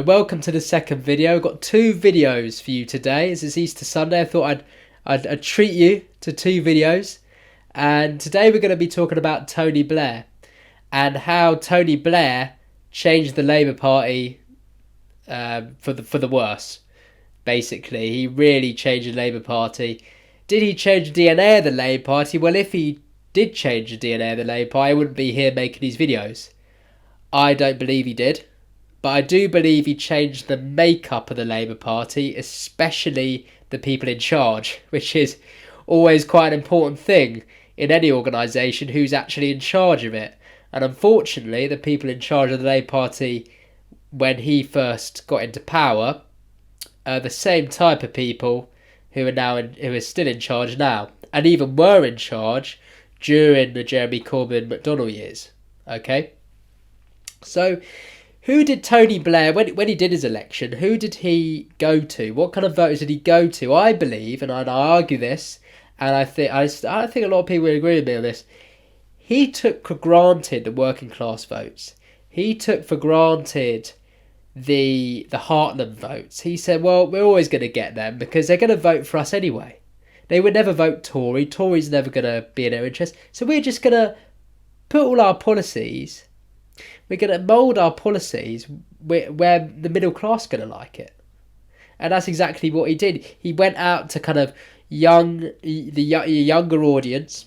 Welcome to the second video. I've got two videos for you today. As it's Easter Sunday, I thought I'd treat you to two videos. And today we're going to be talking about Tony Blair and how Tony Blair changed the Labour Party for the worse. Basically, he really changed the Labour Party. Did he change the DNA of the Labour Party? Well, if he did change the DNA of the Labour Party, I wouldn't be here making these videos. I don't believe he did. But I do believe he changed the makeup of the Labour Party, especially the people in charge, which is always quite an important thing in any organisation, who's actually in charge of it. And unfortunately, the people in charge of the Labour Party, when he first got into power, are the same type of people who are still in charge now, and even were in charge during the Jeremy Corbyn-McDonnell years. Okay, so who did Tony Blair, when he did his election, who did he go to? What kind of voters did he go to? I believe, and I argue this, and I think a lot of people would agree with me on this, he took for granted the working class votes. He took for granted the Heartland votes. He said, well, we're always going to get them because they're going to vote for us anyway. They would never vote Tory. Tory's never going to be in their interest. So we're just going to put all our policies... We're going to mould our policies where the middle class is going to like it. And that's exactly what he did. He went out to kind of younger audience,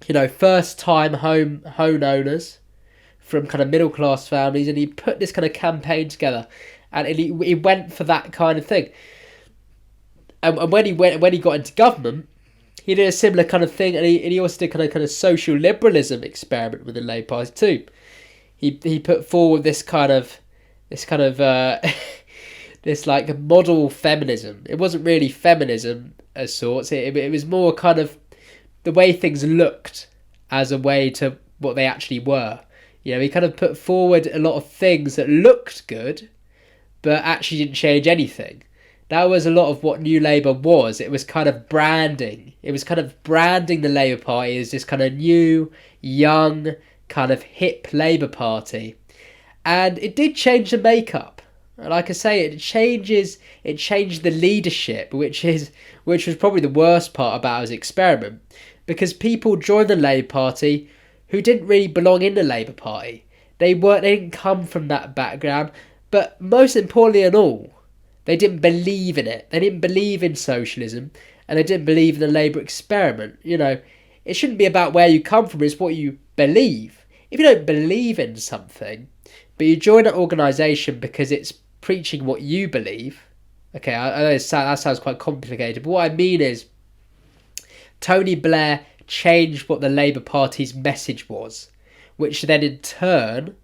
first-time home owners from kind of middle-class families, and he put this kind of campaign together. And he went for that kind of thing. And when he got into government, he did a similar kind of thing, and he also did kind of social liberalism experiment with the Labour Party too. He put forward this like model feminism. It wasn't really feminism as sorts. It was more kind of the way things looked as a way to what they actually were. He kind of put forward a lot of things that looked good, but actually didn't change anything. That was a lot of what New Labour was. It was kind of branding. It was kind of branding the Labour Party as this kind of new, young, kind of hip Labour Party, and it did change the makeup. Like I say, it changed the leadership, which was probably the worst part about his experiment, because people joined the Labour Party who didn't really belong in the Labour Party. They didn't come from that background, but most importantly in all, they didn't believe in it. They didn't believe in socialism, and they didn't believe in the Labour experiment. It shouldn't be about where you come from, it's what you believe. If you don't believe in something, but you join an organisation because it's preaching what you believe, okay, I know that sounds quite complicated, but what I mean is Tony Blair changed what the Labour Party's message was, which then in turn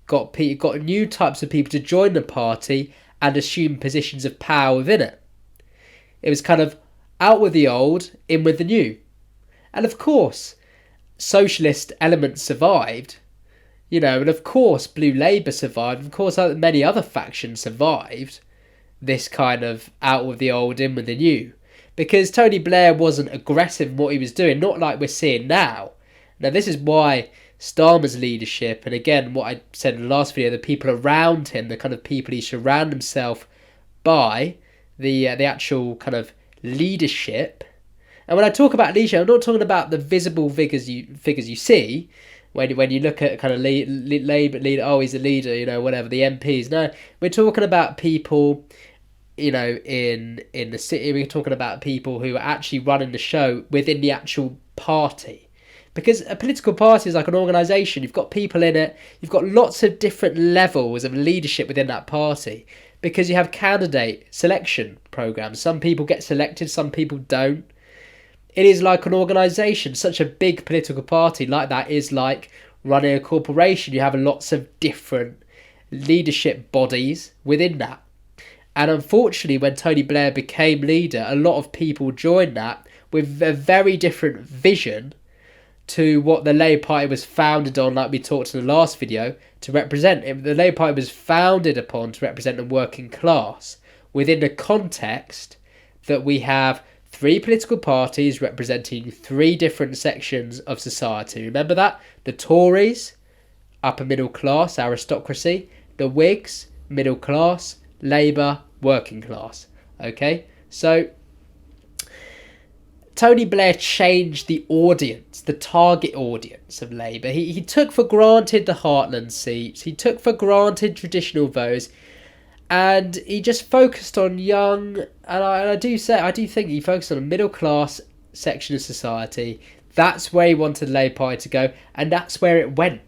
got new types of people to join the party and assume positions of power within it. It was kind of out with the old, in with the new. And of course, socialist elements survived, and of course Blue Labour survived, of course many other factions survived this kind of out with the old, in with the new, because Tony Blair wasn't aggressive in what he was doing, not like we're seeing now. Now this is why Starmer's leadership, and again what I said in the last video, the people around him, the kind of people he surrounded himself by, the actual kind of leadership. And when I talk about leadership, I'm not talking about the visible figures you see when you look at kind of Labour leader. Oh, he's a leader, whatever, the MPs. No, we're talking about people, in the city. We're talking about people who are actually running the show within the actual party. Because a political party is like an organisation. You've got people in it. You've got lots of different levels of leadership within that party. Because you have candidate selection programs. Some people get selected, some people don't. It is like an organisation. Such a big political party like that is like running a corporation. You have lots of different leadership bodies within that. And unfortunately, when Tony Blair became leader, a lot of people joined that with a very different vision to what the Labour Party was founded on, like we talked in the last video, to represent. The Labour Party was founded upon to represent the working class within the context that we have three political parties representing three different sections of society. Remember that? The Tories, upper middle class, aristocracy. The Whigs, middle class. Labour, working class. Okay, so Tony Blair changed the audience, the target audience of Labour. He took for granted the Heartland seats. He took for granted traditional votes. And he just focused on young, and I do think he focused on a middle class section of society. That's where he wanted the Labour Party to go, and that's where it went.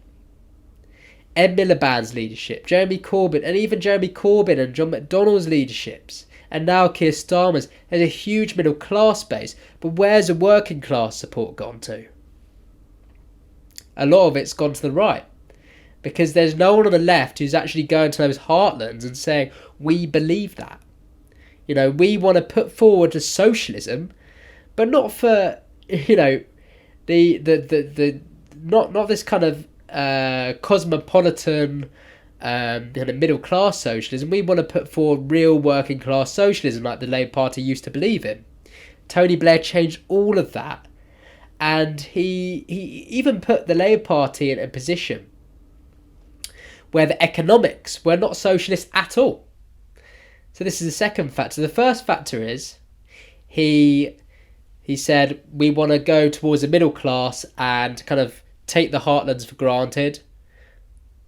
Ed Miliband's leadership, Jeremy Corbyn, and even Jeremy Corbyn and John McDonnell's leaderships, and now Keir Starmer's. There's a huge middle class base, but where's the working class support gone to? A lot of it's gone to the right. Because there's no one on the left who's actually going to those heartlands and saying, we believe that. You know, we want to put forward a socialism, but not for, you know, not this kind of cosmopolitan middle class socialism. We want to put forward real working class socialism like the Labour Party used to believe in. Tony Blair changed all of that, and he even put the Labour Party in a position where the economics were not socialist at all. So this is the second factor. The first factor is he said we want to go towards a middle class and kind of take the heartlands for granted.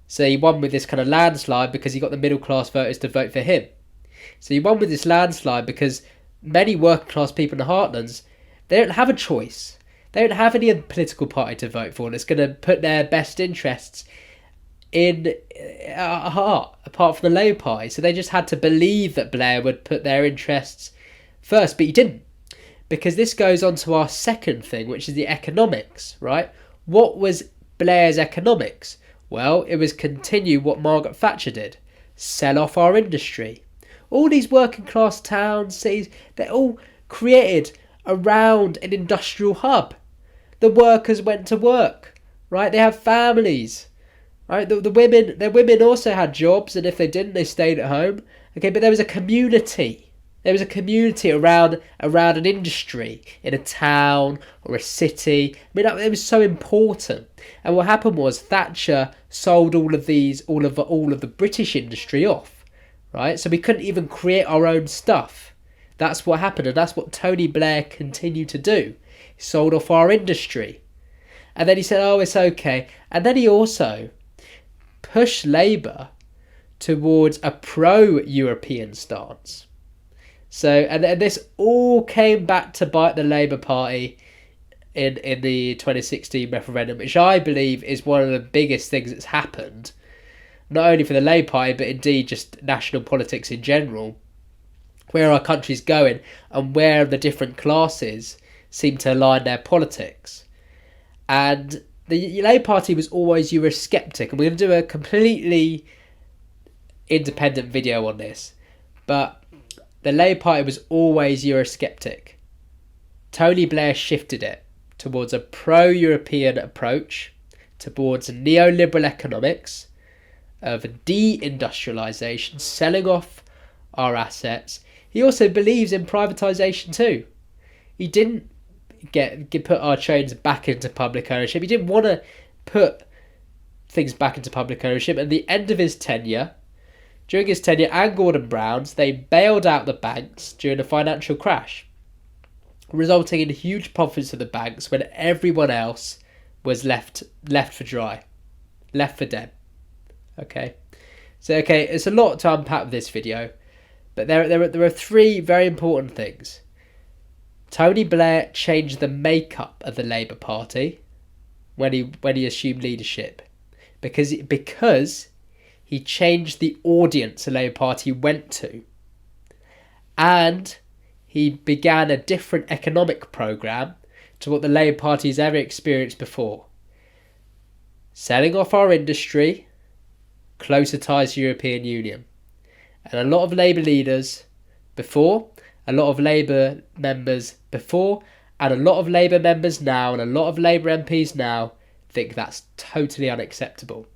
So he won with this kind of landslide because he got the middle class voters to vote for him. So he won with this landslide because many working class people in the heartlands, they don't have a choice. They don't have any political party to vote for that's going to put their best interests in heart, apart from the Labour Party. So they just had to believe that Blair would put their interests first, but he didn't. Because this goes on to our second thing, which is the economics, right? What was Blair's economics? Well, it was continue what Margaret Thatcher did. Sell off our industry. All these working class towns, cities, they're all created around an industrial hub. The workers went to work, right? They have families. Right, the women also had jobs, and if they didn't, they stayed at home. Okay, but there was a community. There was a community around an industry in a town or a city. I mean, it was so important. And what happened was Thatcher sold all of the British industry off. Right, so we couldn't even create our own stuff. That's what happened, and that's what Tony Blair continued to do. He sold off our industry, and then he said, "Oh, it's okay." And then he also push Labour towards a pro-European stance. So, and this all came back to bite the Labour Party in the 2016 referendum, which I believe is one of the biggest things that's happened, not only for the Labour Party, but indeed just national politics in general, where our country's going and where the different classes seem to align their politics. And the Labour Party was always Eurosceptic, and we're going to do a completely independent video on this, but the Labour Party was always Eurosceptic. Tony Blair shifted it towards a pro-European approach, towards neoliberal economics, of de-industrialisation, selling off our assets. He also believes in privatisation too. He didn't put our trains back into public ownership. He didn't want to put things back into public ownership. At the end of his tenure, during his tenure and Gordon Brown's, they bailed out the banks during a financial crash, resulting in huge profits for the banks when everyone else was left for dry, left for dead. Okay, it's a lot to unpack with this video, but there are three very important things. Tony Blair changed the makeup of the Labour Party when he assumed leadership, because he changed the audience the Labour Party went to, and he began a different economic programme to what the Labour Party has ever experienced before. Selling off our industry, closer ties to the European Union. And a lot of Labour leaders before, a lot of Labour members before, and a lot of Labour members now, and a lot of Labour MPs now think that's totally unacceptable.